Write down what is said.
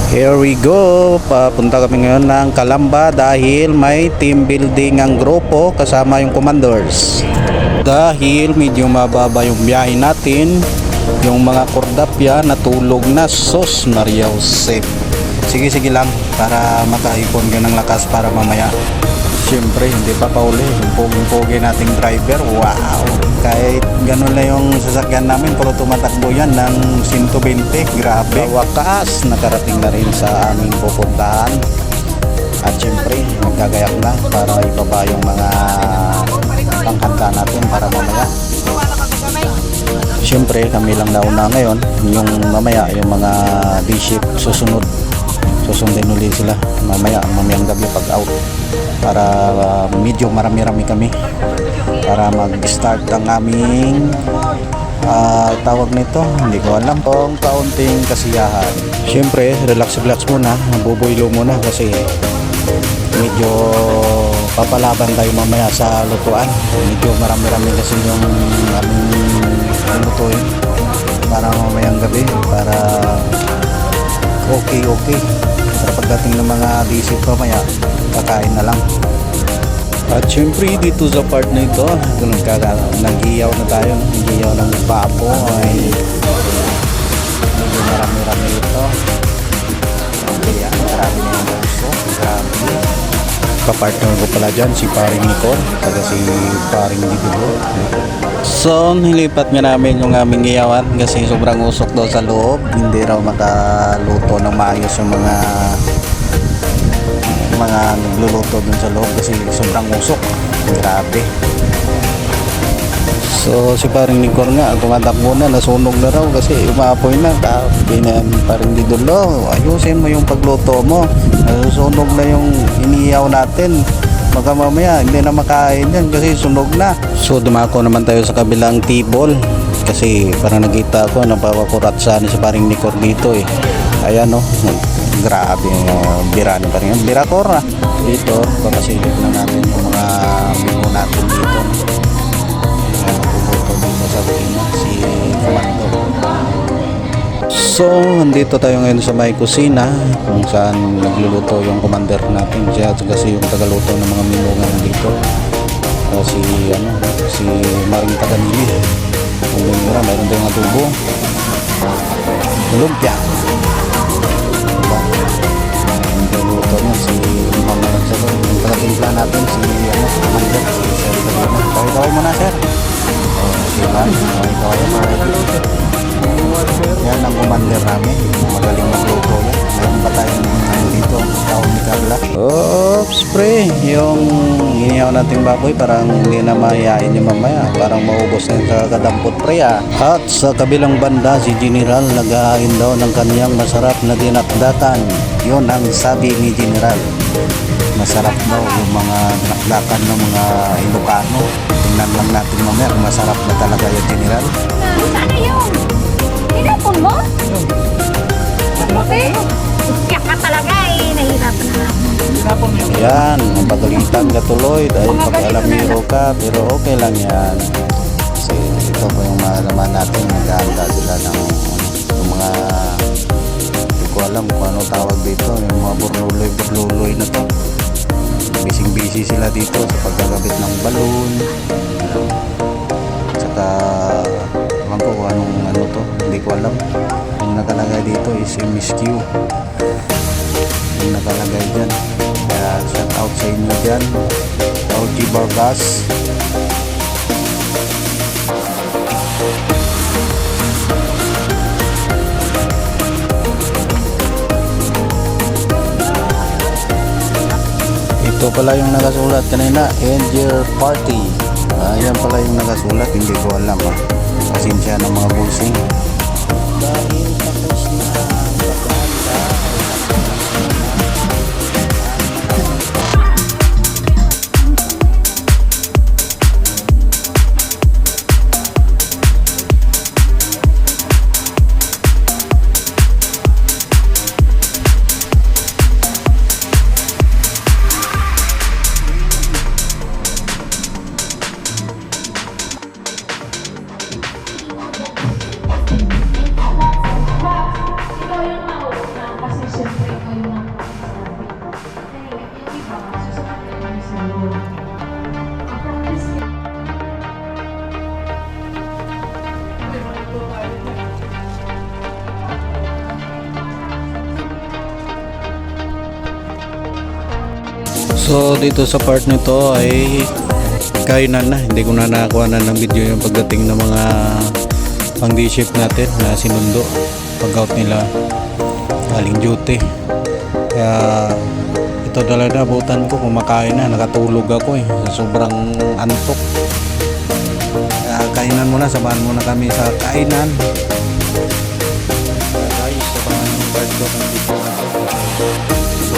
Here we go. Papunta kami ngayon ng Calamba dahil may team building ang grupo kasama yung commanders. Dahil medyo mababa yung biyahe natin, yung mga kordapya natulog na. Sos Maria Jose. Sige lang para makaipon ka ng lakas para mamaya. Siyempre hindi pa pauli yung poging-pogi nating driver. Wow, kahit ganun na yung sasakyan namin pero tumatakbo yan ng 120. Grabe, wakas nakarating na rin sa aming pupuntahan. At siyempre magkagayak na para ibaba yung mga panghanda natin para mamaya. Siyempre kami lang nauna ngayon, yung mamaya yung mga D-shift susundin ulit sila mamayang gabi pag out para medyo marami-rami kami para mag-start ang aming tawag nito, hindi ko alam, pong kaunting kasiyahan. Siyempre relax muna, buboylo muna kasi medyo papalaban tayo mamaya sa lutuan. Medyo marami-rami kasi yung aming lutuin para mamayang gabi para okay para pagdating ng mga visit mamaya kakain na lang. At syempre dito sa part na ito nag-iyaw na tayo, nag-iyaw ng babo ay medyo marami-rami ito. Kaya marami na yung buso, grabe. Kapartner ko pala dyan si paring Nicole taga si paring Didulo. So nilipat nga namin yung aming iyawan kasi sobrang usok daw sa loob, hindi raw makaluto ng maayos yung mga nagluluto dun sa loob kasi sobrang usok. Grabe. So si paring Nicole nga tumatakbo na, nasunog na raw kasi umaapoy na. Sabi na paring Didulo, ayusin mo yung pagluto mo, nasusunog na yung iniyaw natin, baka mamaya hindi na makain yan kasi sunog na. So dumako naman tayo sa kabilang table kasi parang nakita ko napapakuratsa ni si paring Nicole dito eh. Ayan o, grabe, bira na pa rin yan, birakor na dito. Papasilip na natin yung mga menu natin dito. Nagluluto dito sa Bukina si Comando. So andito tayo ngayon sa may kusina kung saan nagluluto yung commander natin. Siya kasi yung tagaluto ng mga menu nga dito. Si Maring Taganili. Kung bumira, mayroon tayong adobo, lumpia. Nagluluto niya si Mama Nagsalo. Yung taga-timpla natin si commander, si Sir Galina. Kaway mo na, sir. Diba? Kaway mo na. Yan ang commander namin, magaling magluto yan. Mayroon ba tayong dito taon ni Carla? Oops, pre, yung inihaw nating baboy parang hindi na mahihain yung mamaya, parang maubos na yung kadampot, pre. At sa kabilang banda si General nag-ahain daw ng kanyang masarap na dinakdakan. Yun ang sabi ni General, masarap daw yung mga dinakdakan ng mga Ilocano. Tingnan lang natin mamaya kung masarap na talaga yung General. Sana yun? Hinapon mo? Okay. Kaya ka talaga eh. Nahirapan na ako. Yan, mapagalitan ka tuloy dahil pag-alamiro ka, pero okay lang yan. Kasi ito po yung malaman natin, nag-aanda sila ng yung mga, hindi ko alam kung ano tawag dito, yung mga burluloy na to. Busy sila dito sa pagkakabit ng balon. Saka ewan ko kung anong ano to, hindi ko alam. Yung nakalagay dito is MSQ, yung nakalagay dyan. Kaya shout out sa inyo dyan, OG Bargas. Ito pala yung nakasulat kanina, Angel Party. Ayan pala yung nakasulat, hindi ko alam pasensya ng mga bulsing. Dahil tapos na ang paghahanda. So dito sa part nito ay kainan na. Hindi ko na nakakuha na ng video yung pagdating ng mga pang day shift natin na sinundo pag out nila galing duty. Kaya ito talaga abutan ko, kumakain na, nakatulog ako sa sobrang antok. Kaya kainan muna, samahan muna kami sa kainan. Guys, samahan yung part ko ng video na to. So,